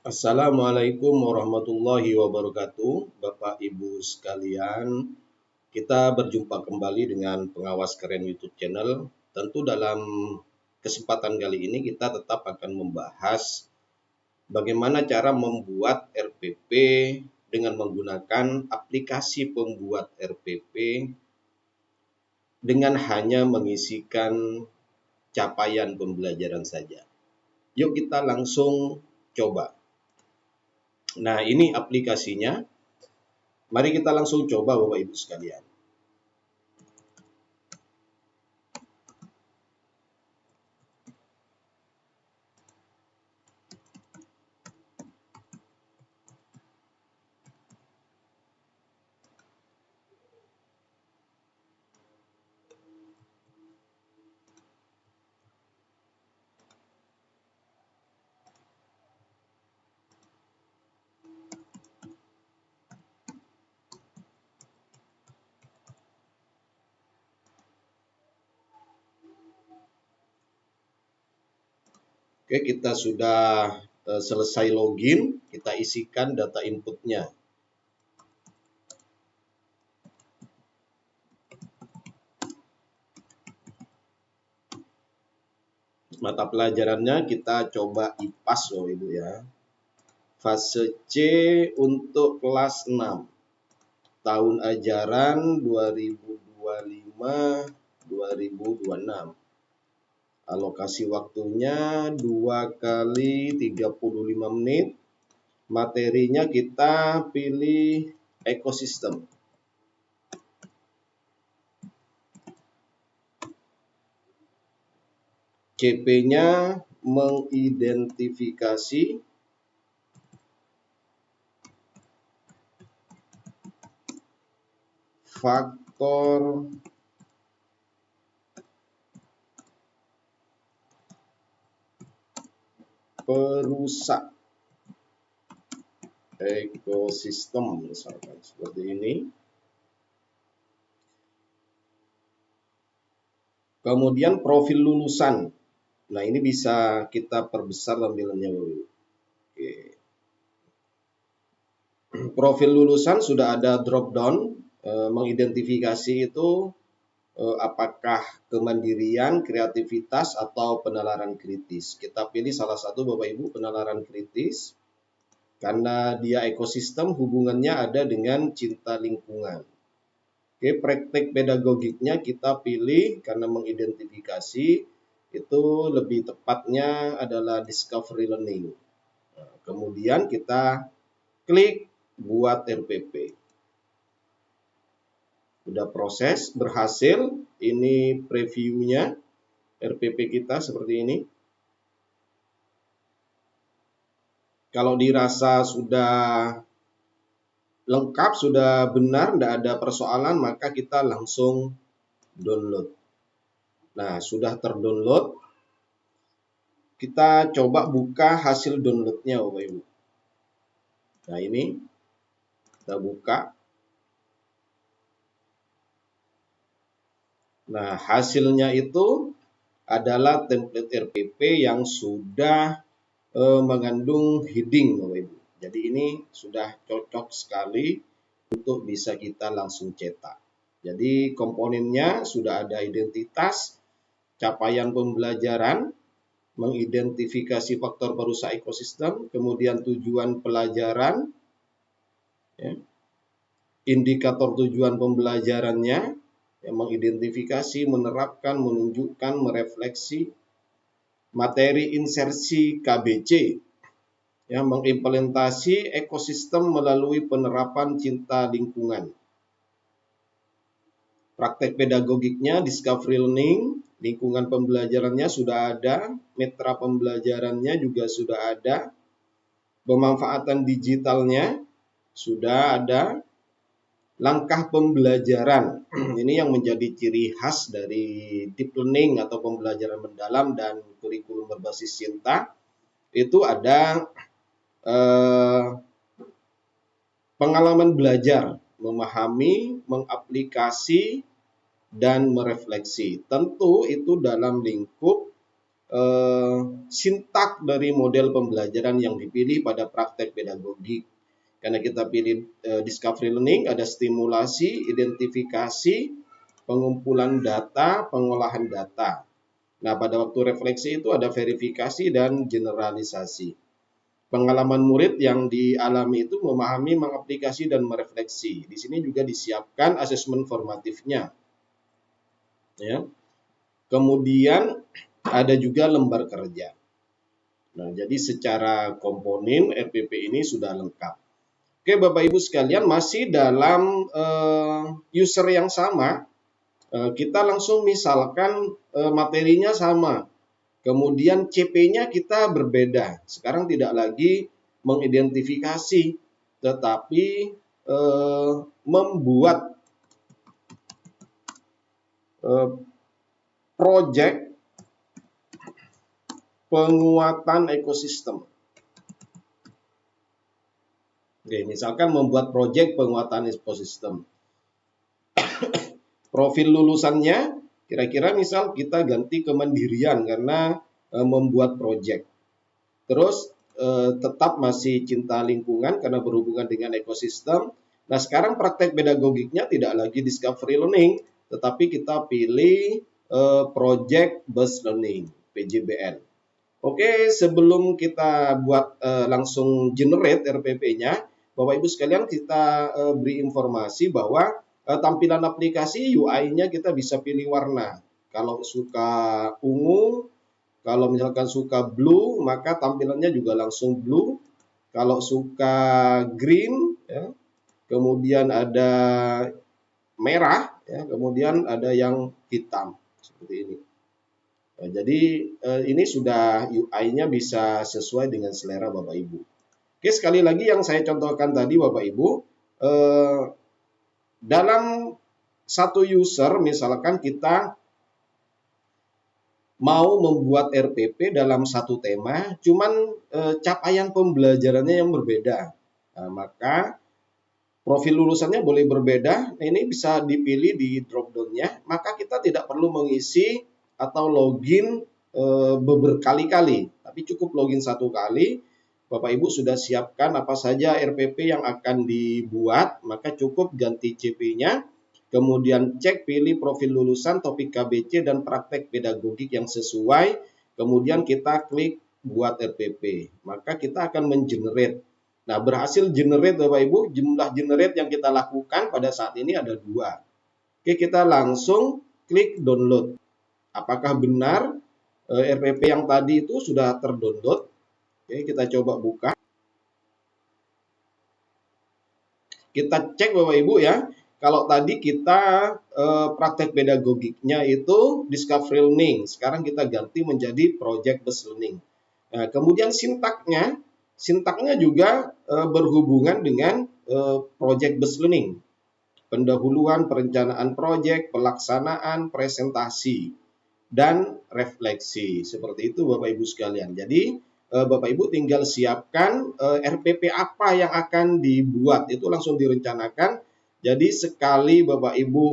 Assalamualaikum warahmatullahi wabarakatuh, Bapak Ibu sekalian. Kita berjumpa kembali dengan Pengawas Keren YouTube channel. Tentu dalam kesempatan kali ini kita tetap akan membahas bagaimana cara membuat RPP dengan menggunakan aplikasi pembuat RPP dengan hanya mengisikan capaian pembelajaran saja. Yuk kita langsung coba. Nah, ini aplikasinya. Mari kita langsung coba Bapak Ibu sekalian. Oke, kita sudah selesai login, kita isikan data inputnya. Mata pelajarannya kita coba IPAS loh Ibu ya. Fase C untuk kelas 6. Tahun ajaran 2025-2026. Alokasi waktunya 2 kali 35 menit. Materinya kita pilih ekosistem. CP-nya mengidentifikasi faktor perusak ekosistem, misalkan seperti ini. Kemudian profil lulusan. Nah, ini bisa kita perbesar tampilannya dulu. Oke. Profil lulusan sudah ada drop down, mengidentifikasi itu apakah kemandirian, kreativitas, atau penalaran kritis. Kita pilih salah satu Bapak Ibu, penalaran kritis. Karena dia ekosistem, hubungannya ada dengan cinta lingkungan. Oke, praktek pedagogiknya kita pilih karena mengidentifikasi itu lebih tepatnya adalah discovery learning. Nah, kemudian kita klik buat RPP. Sudah proses, berhasil. Ini previewnya RPP kita seperti ini. Kalau dirasa sudah lengkap, sudah benar, tidak ada persoalan, maka kita langsung download. Nah, sudah terdownload. Kita coba buka hasil downloadnya Bapak Ibu. Nah, ini kita buka. Nah, hasilnya itu adalah template RPP yang sudah mengandung heading Bapak Ibu. Jadi ini sudah cocok sekali untuk bisa kita langsung cetak. Jadi komponennya sudah ada identitas, capaian pembelajaran, mengidentifikasi faktor perusak ekosistem, kemudian tujuan pelajaran, ya, indikator tujuan pembelajarannya, yang mengidentifikasi, menerapkan, menunjukkan, merefleksi, materi insersi KBC, yang mengimplementasi ekosistem melalui penerapan cinta lingkungan. Praktek pedagogiknya, discovery learning, lingkungan pembelajarannya sudah ada, metra pembelajarannya juga sudah ada, pemanfaatan digitalnya sudah ada, langkah pembelajaran. Ini yang menjadi ciri khas dari deep learning atau pembelajaran mendalam dan kurikulum berbasis cinta. Itu ada pengalaman belajar, memahami, mengaplikasi, dan merefleksi. Tentu itu dalam lingkup sintak dari model pembelajaran yang dipilih pada praktek pedagogik. Karena kita pilih discovery learning, ada stimulasi, identifikasi, pengumpulan data, pengolahan data. Nah, pada waktu refleksi itu ada verifikasi dan generalisasi. Pengalaman murid yang dialami itu memahami, mengaplikasi, dan merefleksi. Di sini juga disiapkan asesmen formatifnya. Ya. Kemudian ada juga lembar kerja. Nah, jadi secara komponen RPP ini sudah lengkap. Oke, Bapak Ibu sekalian, masih dalam user yang sama, kita langsung misalkan materinya sama. Kemudian CP-nya kita berbeda. Sekarang tidak lagi mengidentifikasi, tetapi membuat proyek penguatan ekosistem. Oke, misalkan membuat proyek penguatan ekosistem. Profil lulusannya, kira-kira misal kita ganti kemandirian karena membuat proyek. Terus tetap masih cinta lingkungan karena berhubungan dengan ekosistem. Nah, sekarang praktek pedagogiknya tidak lagi discovery learning, tetapi kita pilih project based learning, PJBL. Oke, sebelum kita buat langsung generate RPP-nya, Bapak Ibu sekalian kita beri informasi bahwa tampilan aplikasi UI-nya kita bisa pilih warna. Kalau suka ungu, kalau misalkan suka blue, maka tampilannya juga langsung blue. Kalau suka green, ya, kemudian ada merah, ya, kemudian ada yang hitam seperti ini. Nah, jadi ini sudah UI-nya bisa sesuai dengan selera Bapak Ibu. Oke, sekali lagi yang saya contohkan tadi Bapak Ibu, dalam satu user misalkan kita mau membuat RPP dalam satu tema, cuman capaian pembelajarannya yang berbeda. Nah, maka profil lulusannya boleh berbeda. Nah, ini bisa dipilih di drop down-nya. Maka kita tidak perlu mengisi atau login berkali-kali, tapi cukup login satu kali. Bapak Ibu sudah siapkan apa saja RPP yang akan dibuat, maka cukup ganti CP-nya. Kemudian cek pilih profil lulusan, topik KBC, dan praktek pedagogik yang sesuai. Kemudian kita klik buat RPP. Maka kita akan mengenerate. Nah, berhasil generate Bapak Ibu, jumlah generate yang kita lakukan pada saat ini ada 2. Oke, kita langsung klik download. Apakah benar RPP yang tadi itu sudah terdownload? Oke, kita coba buka. Kita cek Bapak Ibu ya. Kalau tadi kita praktek pedagogiknya itu discovery learning, sekarang kita ganti menjadi project based learning. Nah, kemudian sintaknya juga berhubungan dengan project based learning. Pendahuluan, perencanaan proyek, pelaksanaan, presentasi, dan refleksi. Seperti itu Bapak Ibu sekalian. Jadi Bapak Ibu tinggal siapkan RPP apa yang akan dibuat, itu langsung direncanakan. Jadi sekali Bapak Ibu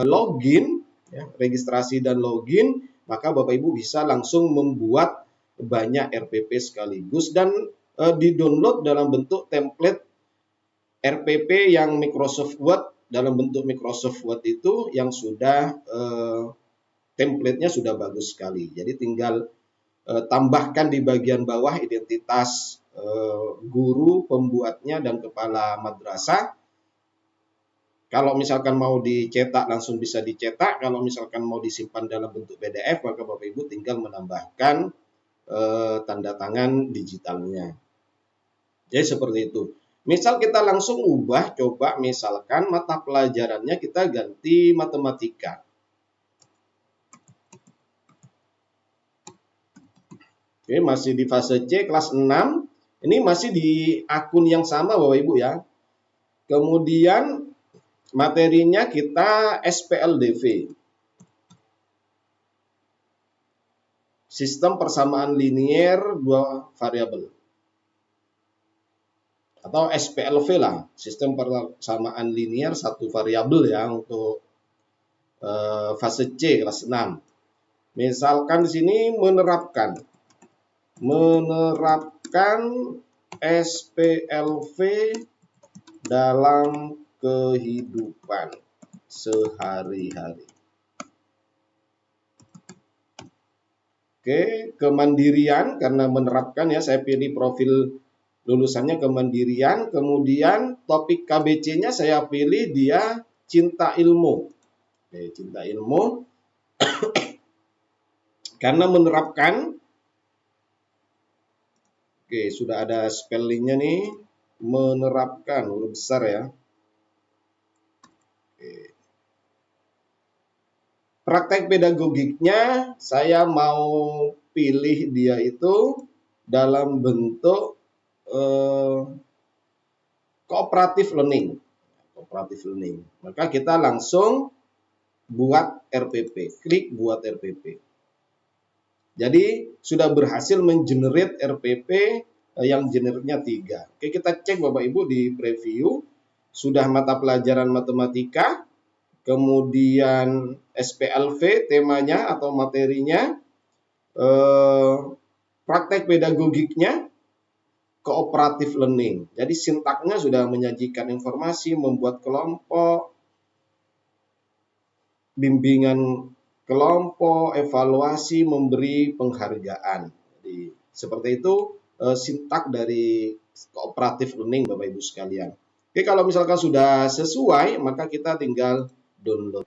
login, ya, registrasi dan login, maka Bapak Ibu bisa langsung membuat banyak RPP sekaligus dan di-download dalam bentuk template RPP yang Microsoft Word. Dalam bentuk Microsoft Word itu yang sudah template-nya sudah bagus sekali. Jadi tinggal tambahkan di bagian bawah identitas guru, pembuatnya, dan kepala madrasah. Kalau misalkan mau dicetak langsung bisa dicetak. Kalau misalkan mau disimpan dalam bentuk PDF, maka Bapak Ibu tinggal menambahkan tanda tangan digitalnya. Jadi seperti itu. Misal kita langsung ubah, coba misalkan mata pelajarannya kita ganti matematika. Oke, masih di fase C kelas 6. Ini masih di akun yang sama Bapak Ibu ya. Kemudian materinya kita SPLDV. Sistem persamaan linier dua variabel. Atau SPLV lah, sistem persamaan linier satu variabel ya untuk fase C kelas 6. Misalkan di sini menerapkan SPLV dalam kehidupan sehari-hari. Oke, kemandirian karena menerapkan ya, saya pilih profil lulusannya kemandirian, kemudian topik KBC-nya saya pilih dia cinta ilmu. Oke, cinta ilmu karena menerapkan. Oke, sudah ada spellingnya nih, menerapkan huruf besar ya. Oke. Praktek pedagogiknya saya mau pilih dia itu dalam bentuk cooperative learning. Cooperative learning. Maka kita langsung buat RPP, klik buat RPP. Jadi sudah berhasil mengenerate RPP yang generiknya 3. Oke, kita cek Bapak Ibu di preview. Sudah mata pelajaran matematika, kemudian SPLV temanya atau materinya, praktek pedagogiknya, cooperative learning. Jadi sintaknya sudah menyajikan informasi, membuat kelompok, bimbingan kelompok, evaluasi, memberi penghargaan. Jadi seperti itu sintak dari cooperative learning Bapak Ibu sekalian. Oke, kalau misalkan sudah sesuai, maka kita tinggal download.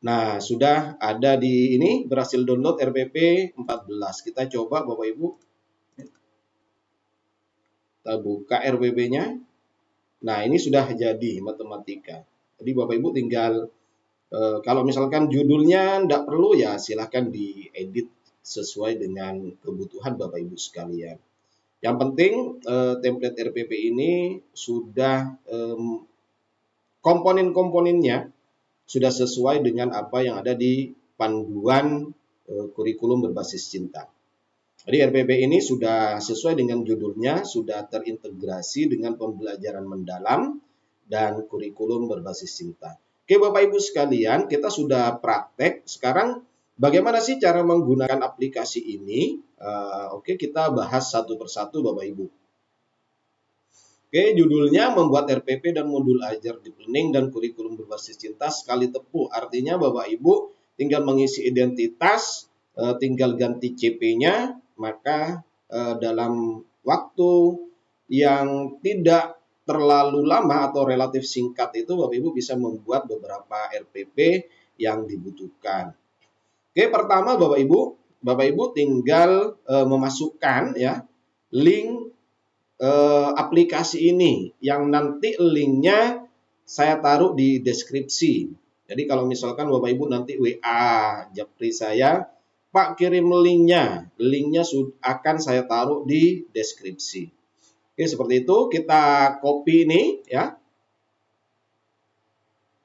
Nah, sudah ada di ini, berhasil download RPP 14. Kita coba Bapak Ibu. Kita buka RPP-nya. Nah, ini sudah jadi matematika. Jadi Bapak Ibu tinggal, kalau misalkan judulnya tidak perlu ya silahkan diedit sesuai dengan kebutuhan Bapak Ibu sekalian. Yang penting template RPP ini sudah komponen-komponennya sudah sesuai dengan apa yang ada di panduan kurikulum berbasis cinta. Jadi RPP ini sudah sesuai dengan judulnya, sudah terintegrasi dengan pembelajaran mendalam dan kurikulum berbasis cinta. Oke Bapak Ibu sekalian, kita sudah praktek. Sekarang bagaimana sih cara menggunakan aplikasi ini? Oke, kita bahas satu persatu Bapak Ibu. Oke, judulnya membuat RPP dan modul ajar deep learning dan kurikulum berbasis cinta sekali tepuh. Artinya Bapak Ibu tinggal mengisi identitas, tinggal ganti CP-nya, maka dalam waktu yang tidak terlalu lama atau relatif singkat itu Bapak Ibu bisa membuat beberapa RPP yang dibutuhkan. Oke, pertama Bapak Ibu tinggal memasukkan ya link aplikasi ini yang nanti linknya saya taruh di deskripsi. Jadi kalau misalkan Bapak Ibu nanti WA Japri saya, Pak kirim linknya akan saya taruh di deskripsi. Oke, seperti itu. Kita copy ini ya.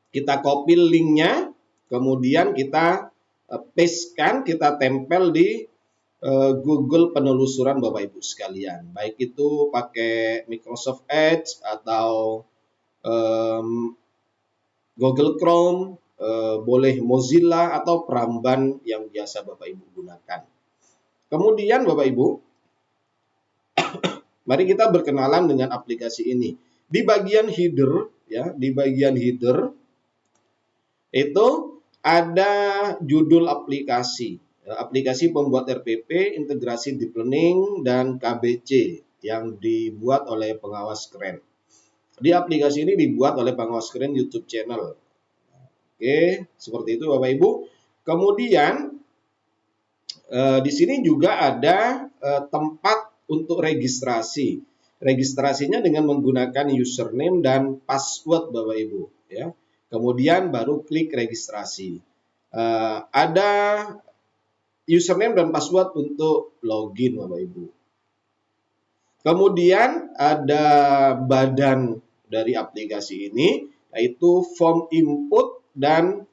Kita copy linknya, kemudian kita pastekan, kita tempel di Google penelusuran Bapak Ibu sekalian. Baik itu pakai Microsoft Edge atau Google Chrome, boleh Mozilla atau Peramban yang biasa Bapak Ibu gunakan. Kemudian Bapak Ibu, mari kita berkenalan dengan aplikasi ini. Di bagian header ya, di bagian header itu ada judul aplikasi. Aplikasi pembuat RPP, integrasi deep learning, dan KBC yang dibuat oleh pengawas keren. Di aplikasi ini dibuat oleh pengawas keren YouTube channel. Oke, seperti itu Bapak Ibu. Kemudian di sini juga ada tempat untuk registrasi. Registrasinya dengan menggunakan username dan password Bapak Ibu. Ya. Kemudian baru klik registrasi. Ada username dan password untuk login Bapak Ibu. Kemudian ada badan dari aplikasi ini, yaitu form input dan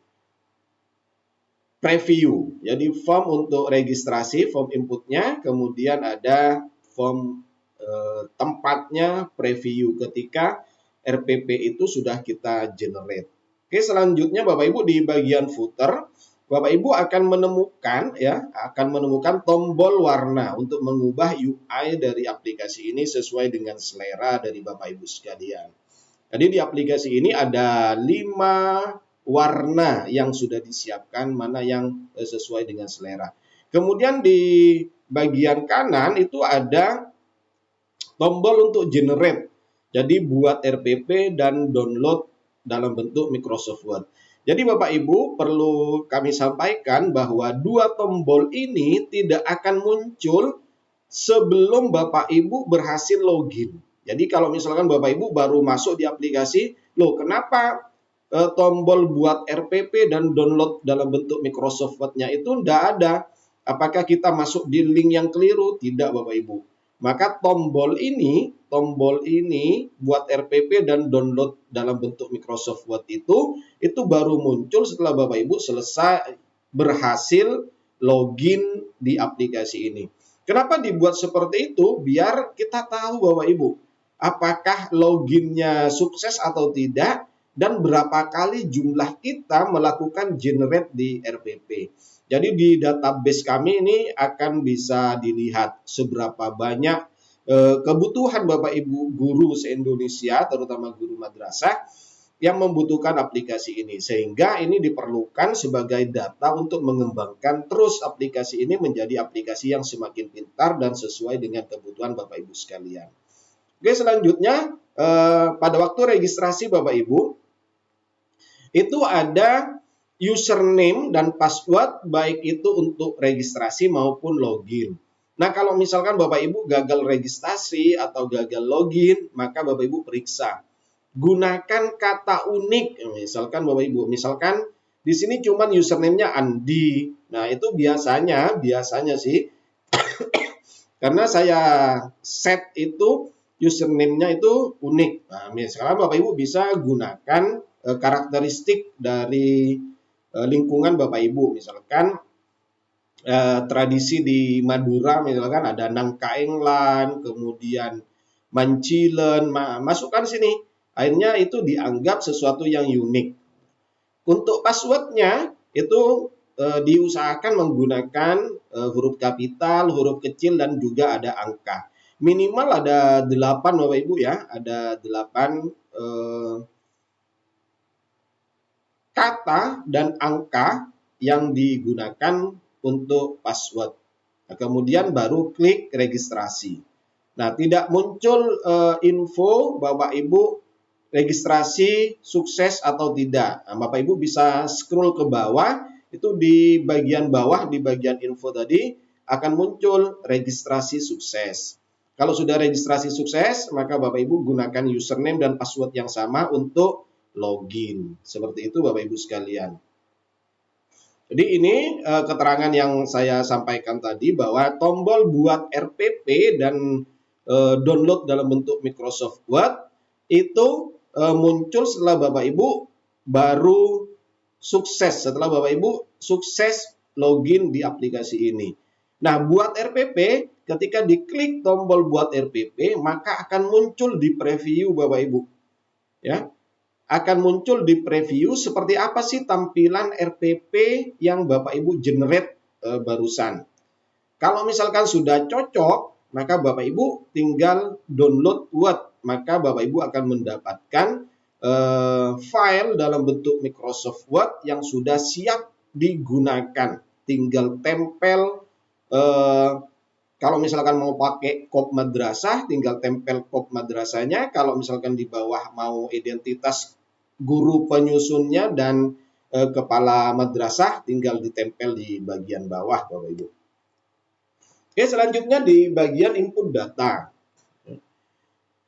preview. Jadi form untuk registrasi, form inputnya, kemudian ada form tempatnya preview ketika RPP itu sudah kita generate. Oke, selanjutnya Bapak Ibu di bagian footer Bapak Ibu akan menemukan tombol warna untuk mengubah UI dari aplikasi ini sesuai dengan selera dari Bapak Ibu sekalian. Jadi di aplikasi ini ada 5 warna yang sudah disiapkan, mana yang sesuai dengan selera. Kemudian di bagian kanan itu ada tombol untuk generate. Jadi buat RPP dan download dalam bentuk Microsoft Word. Jadi Bapak Ibu perlu kami sampaikan bahwa 2 tombol ini tidak akan muncul sebelum Bapak Ibu berhasil login. Jadi kalau misalkan Bapak Ibu baru masuk di aplikasi, loh kenapa tombol buat RPP dan download dalam bentuk Microsoft Word-nya itu tidak ada? Apakah kita masuk di link yang keliru? Tidak Bapak Ibu. Maka tombol ini buat RPP dan download dalam bentuk Microsoft Word itu baru muncul setelah Bapak Ibu selesai berhasil login di aplikasi ini. Kenapa dibuat seperti itu? Biar kita tahu Bapak Ibu, apakah loginnya sukses atau tidak, dan berapa kali jumlah kita melakukan generate di RPP. Jadi di database kami ini akan bisa dilihat seberapa banyak kebutuhan Bapak Ibu guru se-Indonesia, terutama guru madrasah, yang membutuhkan aplikasi ini. Sehingga ini diperlukan sebagai data untuk mengembangkan terus aplikasi ini menjadi aplikasi yang semakin pintar dan sesuai dengan kebutuhan Bapak Ibu sekalian. Oke, selanjutnya pada waktu registrasi Bapak Ibu, itu ada username dan password baik itu untuk registrasi maupun login. Nah, kalau misalkan Bapak Ibu gagal registrasi atau gagal login, maka Bapak Ibu periksa. Gunakan kata unik. Misalkan Bapak Ibu, di sini cuma username-nya Andi. Nah, itu biasanya sih karena saya set itu username-nya itu unik. Nah, misalkan Bapak Ibu bisa gunakan karakteristik dari lingkungan Bapak Ibu. Misalkan tradisi di Madura, misalkan ada Nangkaenglan, kemudian Mancilen, masukkan sini. Akhirnya itu dianggap sesuatu yang unik. Untuk passwordnya itu diusahakan menggunakan huruf kapital, huruf kecil, dan juga ada angka. Minimal ada 8 Bapak Ibu ya, ada 8 kata dan angka yang digunakan untuk password. Nah, kemudian baru klik registrasi. Nah, tidak muncul info Bapak Ibu registrasi sukses atau tidak. Nah, Bapak Ibu bisa scroll ke bawah, itu di bagian bawah, di bagian info tadi akan muncul registrasi sukses. Kalau sudah registrasi sukses, maka Bapak Ibu gunakan username dan password yang sama untuk login. Seperti itu Bapak Ibu sekalian. Jadi ini keterangan yang saya sampaikan tadi bahwa tombol buat RPP dan download dalam bentuk Microsoft Word itu muncul setelah Bapak Ibu baru sukses, setelah Bapak Ibu sukses login di aplikasi ini. Nah, buat RPP, ketika diklik tombol buat RPP, maka akan muncul di preview Bapak Ibu. Ya, akan muncul di preview seperti apa sih tampilan RPP yang Bapak Ibu generate barusan. Kalau misalkan sudah cocok, maka Bapak Ibu tinggal download Word. Maka Bapak Ibu akan mendapatkan file dalam bentuk Microsoft Word yang sudah siap digunakan. Tinggal tempel, kalau misalkan mau pakai kop madrasah, tinggal tempel kop madrasahnya. Kalau misalkan di bawah mau identitas guru penyusunnya dan kepala madrasah, tinggal ditempel di bagian bawah Bapak Ibu. Oke, selanjutnya di bagian input data.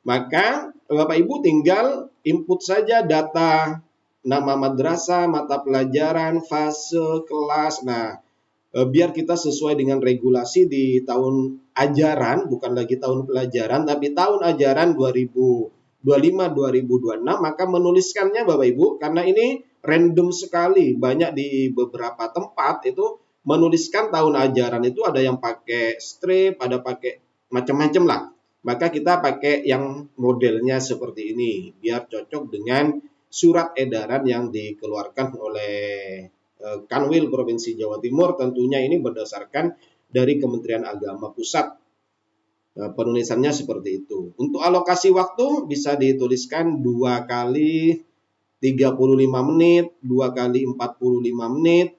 Maka Bapak Ibu tinggal input saja data nama madrasah, mata pelajaran, fase, kelas. Nah, biar kita sesuai dengan regulasi di tahun ajaran, bukan lagi tahun pelajaran, tapi tahun ajaran 2025-2026, maka menuliskannya Bapak Ibu, karena ini random sekali, banyak di beberapa tempat itu menuliskan tahun ajaran itu ada yang pakai strip, ada pakai macam-macam lah. Maka kita pakai yang modelnya seperti ini, biar cocok dengan surat edaran yang dikeluarkan oleh Kanwil Provinsi Jawa Timur. Tentunya ini berdasarkan dari Kementerian Agama Pusat. Penulisannya seperti itu. Untuk alokasi waktu bisa dituliskan 2 kali 35 menit, 2 kali 45 menit.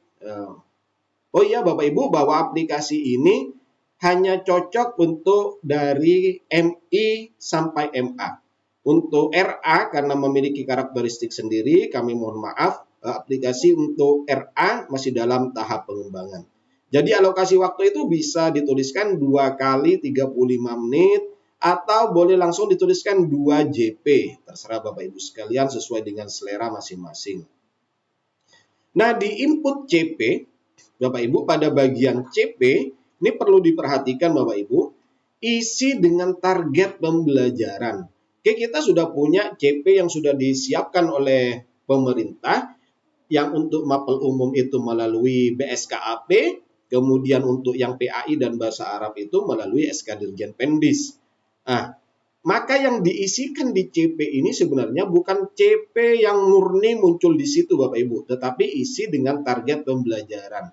Oh iya Bapak Ibu, bahwa aplikasi ini hanya cocok untuk dari MI sampai MA. Untuk RA karena memiliki karakteristik sendiri, kami mohon maaf, aplikasi untuk RA masih dalam tahap pengembangan. Jadi alokasi waktu itu bisa dituliskan 2 kali 35 menit atau boleh langsung dituliskan 2 JP. Terserah Bapak Ibu sekalian sesuai dengan selera masing-masing. Nah, di input CP, Bapak Ibu, pada bagian CP, ini perlu diperhatikan Bapak Ibu, isi dengan target pembelajaran. Oke, kita sudah punya CP yang sudah disiapkan oleh pemerintah, yang untuk mapel umum itu melalui BSKAP, kemudian untuk yang PAI dan Bahasa Arab itu melalui SK Dirjen Pendis. Nah, maka yang diisikan di CP ini sebenarnya bukan CP yang murni muncul di situ Bapak Ibu, tetapi isi dengan target pembelajaran.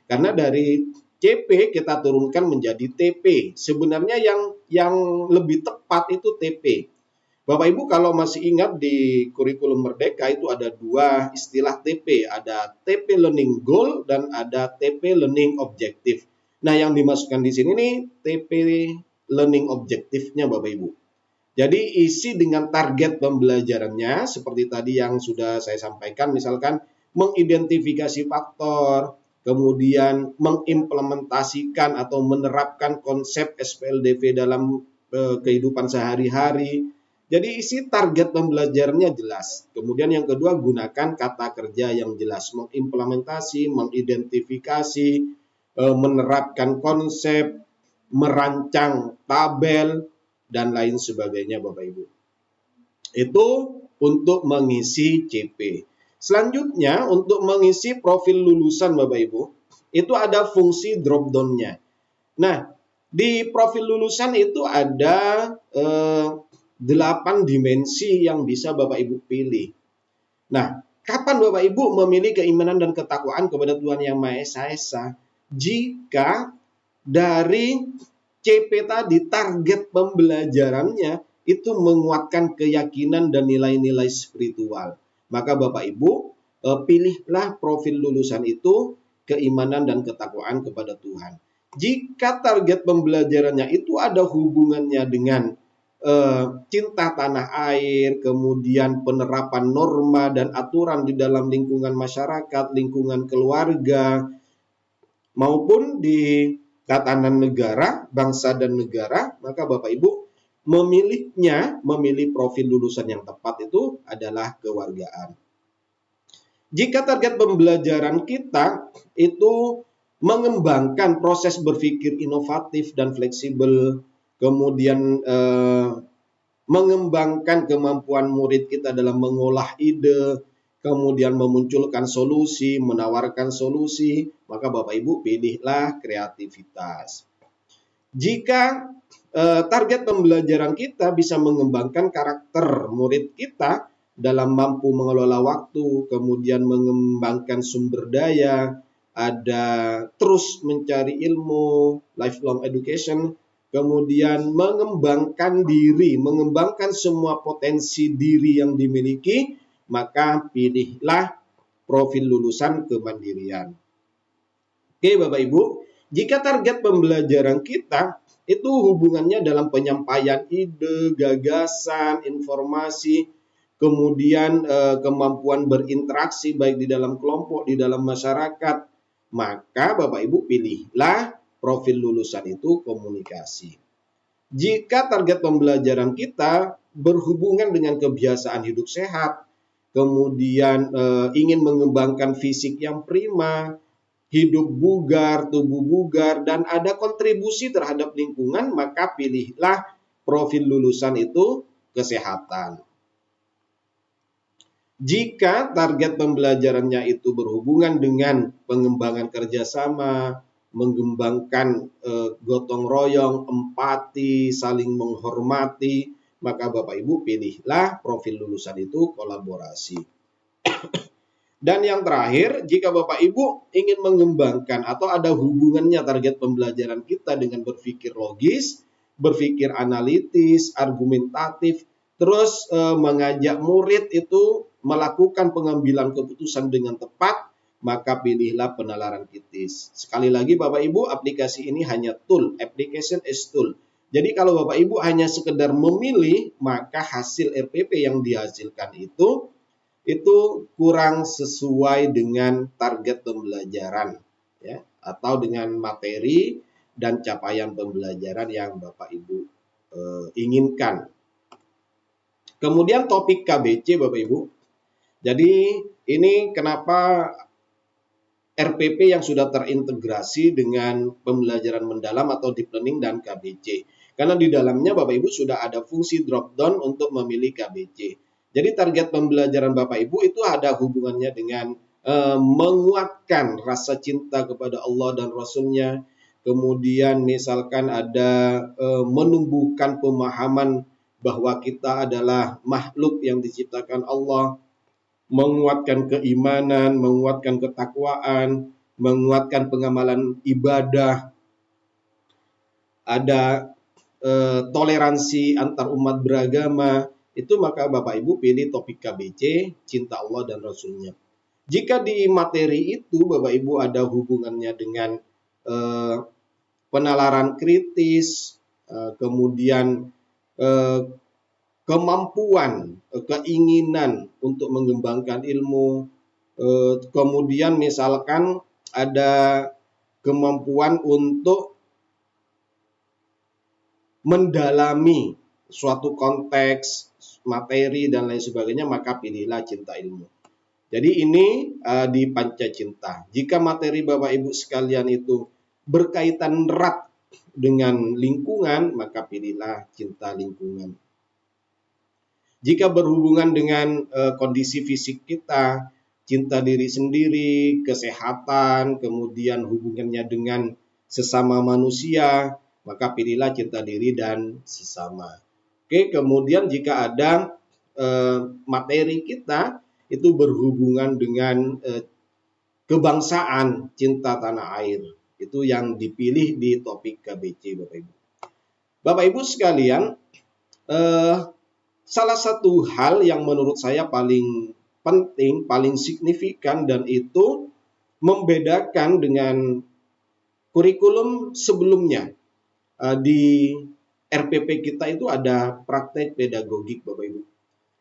Karena dari CP kita turunkan menjadi TP. Sebenarnya yang lebih tepat itu TP. Bapak Ibu kalau masih ingat di kurikulum Merdeka itu ada 2 istilah TP, ada TP Learning Goal dan ada TP Learning Objective. Nah, yang dimasukkan di sini nih TP Learning Objective-nya Bapak Ibu. Jadi isi dengan target pembelajarannya seperti tadi yang sudah saya sampaikan, misalkan mengidentifikasi faktor, kemudian mengimplementasikan atau menerapkan konsep SPLDV dalam kehidupan sehari-hari. Jadi isi target pembelajarannya jelas. Kemudian yang kedua, gunakan kata kerja yang jelas, mengimplementasi, mengidentifikasi, menerapkan konsep, merancang tabel, dan lain sebagainya Bapak Ibu. Itu untuk mengisi CP. Selanjutnya untuk mengisi profil lulusan Bapak Ibu, itu ada fungsi drop down-nya. Nah, di profil lulusan itu ada 8 dimensi yang bisa Bapak Ibu pilih. Nah, kapan Bapak Ibu memilih keimanan dan ketakwaan kepada Tuhan Yang Maha Esa? Jika dari CP tadi target pembelajarannya itu menguatkan keyakinan dan nilai-nilai spiritual. Maka Bapak Ibu pilihlah profil lulusan itu keimanan dan ketakwaan kepada Tuhan. Jika target pembelajarannya itu ada hubungannya dengan cinta tanah air, kemudian penerapan norma dan aturan di dalam lingkungan masyarakat, lingkungan keluarga, maupun di tatanan negara, bangsa dan negara, maka Bapak Ibu memilih profil lulusan yang tepat itu adalah kewargaan. Jika target pembelajaran kita itu mengembangkan proses berpikir inovatif dan fleksibel, kemudian mengembangkan kemampuan murid kita dalam mengolah ide, kemudian memunculkan solusi, menawarkan solusi, maka Bapak Ibu pilihlah kreativitas. Jika target pembelajaran kita bisa mengembangkan karakter murid kita dalam mampu mengelola waktu, kemudian mengembangkan sumber daya, ada terus mencari ilmu, lifelong education, kemudian mengembangkan diri, mengembangkan semua potensi diri yang dimiliki, maka pilihlah profil lulusan kemandirian. Oke Bapak Ibu, jika target pembelajaran kita itu hubungannya dalam penyampaian ide, gagasan, informasi, kemudian kemampuan berinteraksi baik di dalam kelompok, di dalam masyarakat, maka Bapak Ibu pilihlah profil lulusan itu komunikasi. Jika target pembelajaran kita berhubungan dengan kebiasaan hidup sehat, kemudian ingin mengembangkan fisik yang prima, hidup bugar, tubuh bugar, dan ada kontribusi terhadap lingkungan, maka pilihlah profil lulusan itu kesehatan. Jika target pembelajarannya itu berhubungan dengan pengembangan kerjasama, mengembangkan gotong royong, empati, saling menghormati, maka Bapak Ibu pilihlah profil lulusan itu kolaborasi. Dan yang terakhir, jika Bapak Ibu ingin mengembangkan atau ada hubungannya target pembelajaran kita dengan berpikir logis, berpikir analitis, argumentatif, terus mengajak murid itu melakukan pengambilan keputusan dengan tepat, maka pilihlah penalaran kritis. Sekali lagi Bapak Ibu, aplikasi ini hanya tool, application is tool. Jadi kalau Bapak Ibu hanya sekedar memilih, maka hasil RPP yang dihasilkan itu kurang sesuai dengan target pembelajaran, ya, atau dengan materi dan capaian pembelajaran yang Bapak Ibu inginkan. Kemudian topik KBC Bapak Ibu. Jadi ini kenapa RPP yang sudah terintegrasi dengan pembelajaran mendalam atau deep learning dan KBC. Karena di dalamnya Bapak Ibu sudah ada fungsi drop down untuk memilih KBC. Jadi target pembelajaran Bapak Ibu itu ada hubungannya dengan menguatkan rasa cinta kepada Allah dan Rasul-Nya. Kemudian misalkan ada menumbuhkan pemahaman bahwa kita adalah makhluk yang diciptakan Allah, menguatkan keimanan, menguatkan ketakwaan, menguatkan pengamalan ibadah, ada toleransi antar umat beragama, itu maka Bapak Ibu pilih topik KBC, cinta Allah dan Rasulnya. Jika di materi itu Bapak Ibu ada hubungannya dengan penalaran kritis, kemudian kemampuan, keinginan untuk mengembangkan ilmu, kemudian misalkan ada kemampuan untuk mendalami suatu konteks, materi, dan lain sebagainya, maka pilihlah cinta ilmu. Jadi ini di panca cinta. Jika materi Bapak Ibu sekalian itu berkaitan erat dengan lingkungan, maka pilihlah cinta lingkungan. Jika berhubungan dengan kondisi fisik kita, cinta diri sendiri, kesehatan, kemudian hubungannya dengan sesama manusia, maka pilihlah cinta diri dan sesama. Oke, kemudian jika ada materi kita itu berhubungan dengan kebangsaan, cinta tanah air, itu yang dipilih di topik KBC Bapak Ibu. Bapak Ibu sekalian, salah satu hal yang menurut saya paling penting, paling signifikan, dan itu membedakan dengan kurikulum sebelumnya. Di RPP kita itu ada praktek pedagogik Bapak Ibu.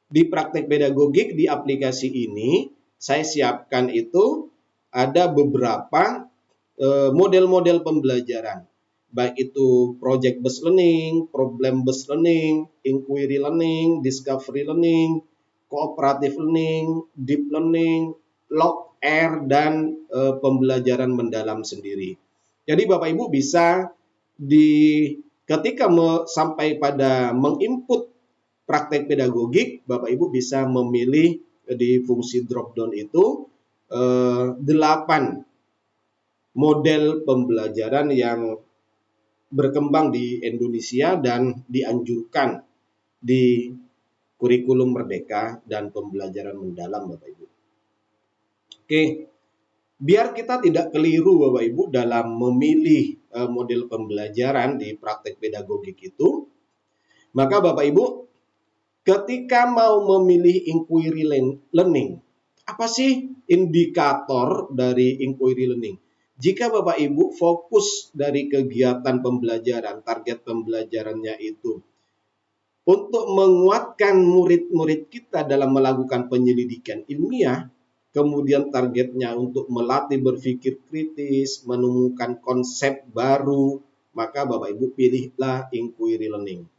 Di praktek pedagogik di aplikasi ini, saya siapkan itu ada beberapa model-model pembelajaran. Baik itu project based learning, problem based learning, inquiry learning, discovery learning, cooperative learning, deep learning, log R, dan pembelajaran mendalam sendiri. Jadi Bapak Ibu bisa ketika sampai pada menginput praktek pedagogik, Bapak Ibu bisa memilih di fungsi drop down itu 8 model pembelajaran yang berkembang di Indonesia dan dianjurkan di kurikulum Merdeka dan pembelajaran mendalam Bapak Ibu. Oke, biar kita tidak keliru Bapak Ibu dalam memilih model pembelajaran di praktek pedagogik itu, maka Bapak Ibu ketika mau memilih inquiry learning, apa sih indikator dari inquiry learning? Jika Bapak Ibu fokus dari kegiatan pembelajaran, target pembelajarannya itu untuk menguatkan murid-murid kita dalam melakukan penyelidikan ilmiah, kemudian targetnya untuk melatih berpikir kritis, menemukan konsep baru, maka Bapak Ibu pilihlah inquiry learning.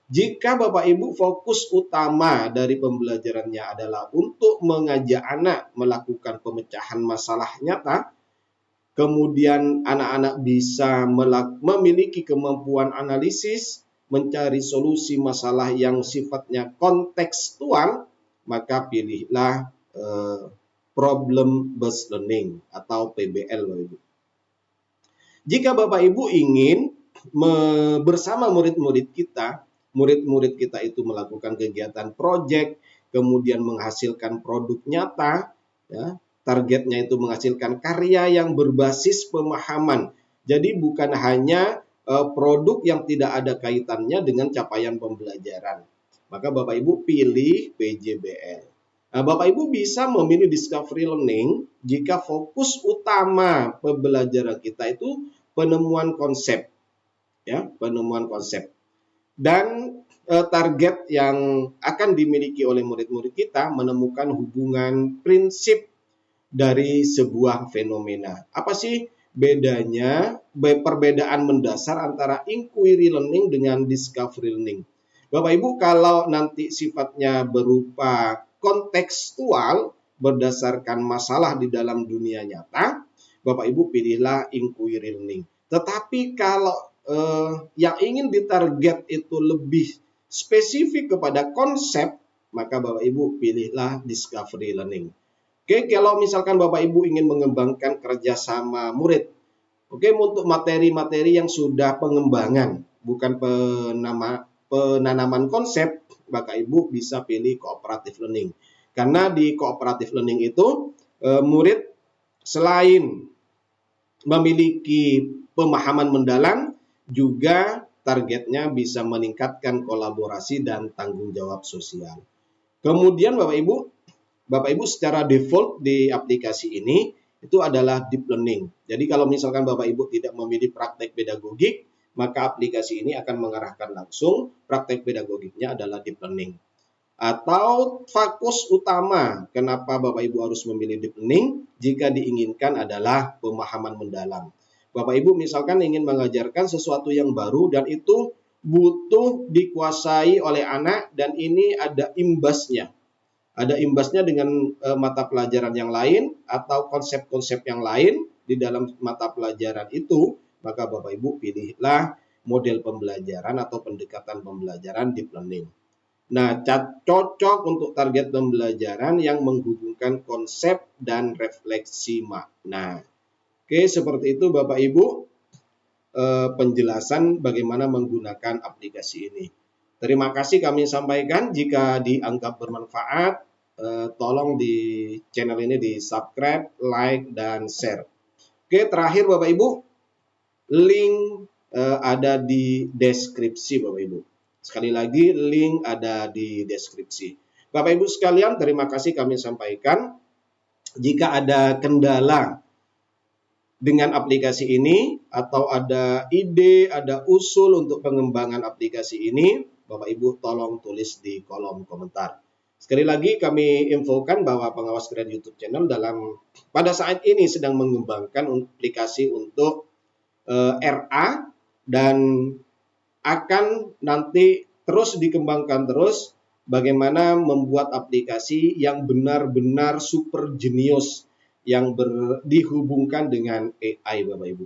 Jika Bapak Ibu fokus utama dari pembelajarannya adalah untuk mengajak anak melakukan pemecahan masalah nyata, kemudian anak-anak bisa memiliki kemampuan analisis, mencari solusi masalah yang sifatnya kontekstual, maka pilihlah problem based learning atau PBL Bapak Ibu. Jika Bapak Ibu ingin bersama murid-murid kita itu melakukan kegiatan proyek, kemudian menghasilkan produk nyata, ya, targetnya itu menghasilkan karya yang berbasis pemahaman. Jadi bukan hanya produk yang tidak ada kaitannya dengan capaian pembelajaran. Maka Bapak Ibu pilih PJBL. Nah, Bapak Ibu bisa memilih Discovery Learning jika fokus utama pembelajaran kita itu penemuan konsep, ya, penemuan konsep. Dan target yang akan dimiliki oleh murid-murid kita menemukan hubungan prinsip dari sebuah fenomena. Apa sih bedanya, perbedaan mendasar antara inquiry learning dengan discovery learning? Bapak Ibu, kalau nanti sifatnya berupa kontekstual berdasarkan masalah di dalam dunia nyata, Bapak Ibu pilihlah inquiry learning. Tetapi kalau yang ingin ditarget itu lebih spesifik kepada konsep, maka Bapak Ibu pilihlah discovery learning. Oke, kalau misalkan Bapak Ibu ingin mengembangkan kerjasama murid, oke, untuk materi-materi yang sudah pengembangan, bukan penanaman konsep, Bapak Ibu bisa pilih cooperative learning. Karena di cooperative learning itu, murid selain memiliki pemahaman mendalam, juga targetnya bisa meningkatkan kolaborasi dan tanggung jawab sosial. Kemudian Bapak Ibu secara default di aplikasi ini itu adalah deep learning. Jadi kalau misalkan Bapak Ibu tidak memilih praktek pedagogik, maka aplikasi ini akan mengarahkan langsung praktek pedagogiknya adalah deep learning. Atau fokus utama kenapa Bapak Ibu harus memilih deep learning jika diinginkan adalah pemahaman mendalam. Bapak Ibu misalkan ingin mengajarkan sesuatu yang baru dan itu butuh dikuasai oleh anak dan ini ada imbasnya. Ada imbasnya dengan mata pelajaran yang lain atau konsep-konsep yang lain di dalam mata pelajaran itu, maka Bapak Ibu pilihlah model pembelajaran atau pendekatan pembelajaran deep learning. Nah, cocok untuk target pembelajaran yang menghubungkan konsep dan refleksi makna. Oke, seperti itu Bapak Ibu penjelasan bagaimana menggunakan aplikasi ini. Terima kasih kami sampaikan. Jika dianggap bermanfaat, tolong di channel ini di subscribe, like, dan share. Oke, terakhir Bapak Ibu, link ada di deskripsi Bapak Ibu. Sekali lagi, link ada di deskripsi. Bapak Ibu sekalian, terima kasih kami sampaikan. Jika ada kendala dengan aplikasi ini atau ada ide, ada usul untuk pengembangan aplikasi ini, Bapak Ibu tolong tulis di kolom komentar. Sekali lagi kami infokan bahwa Pengawas Keren YouTube Channel pada saat ini sedang mengembangkan aplikasi untuk RA dan akan nanti terus dikembangkan terus bagaimana membuat aplikasi yang benar-benar super jenius yang dihubungkan dengan AI Bapak Ibu.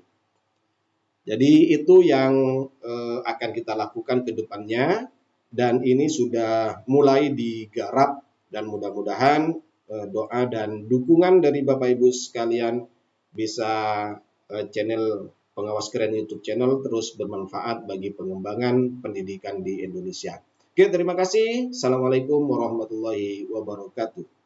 Jadi itu yang akan kita lakukan ke depannya dan ini sudah mulai digarap dan mudah-mudahan doa dan dukungan dari Bapak Ibu sekalian bisa channel Pengawas Keren YouTube Channel terus bermanfaat bagi pengembangan pendidikan di Indonesia. Oke, terima kasih. Assalamualaikum warahmatullahi wabarakatuh.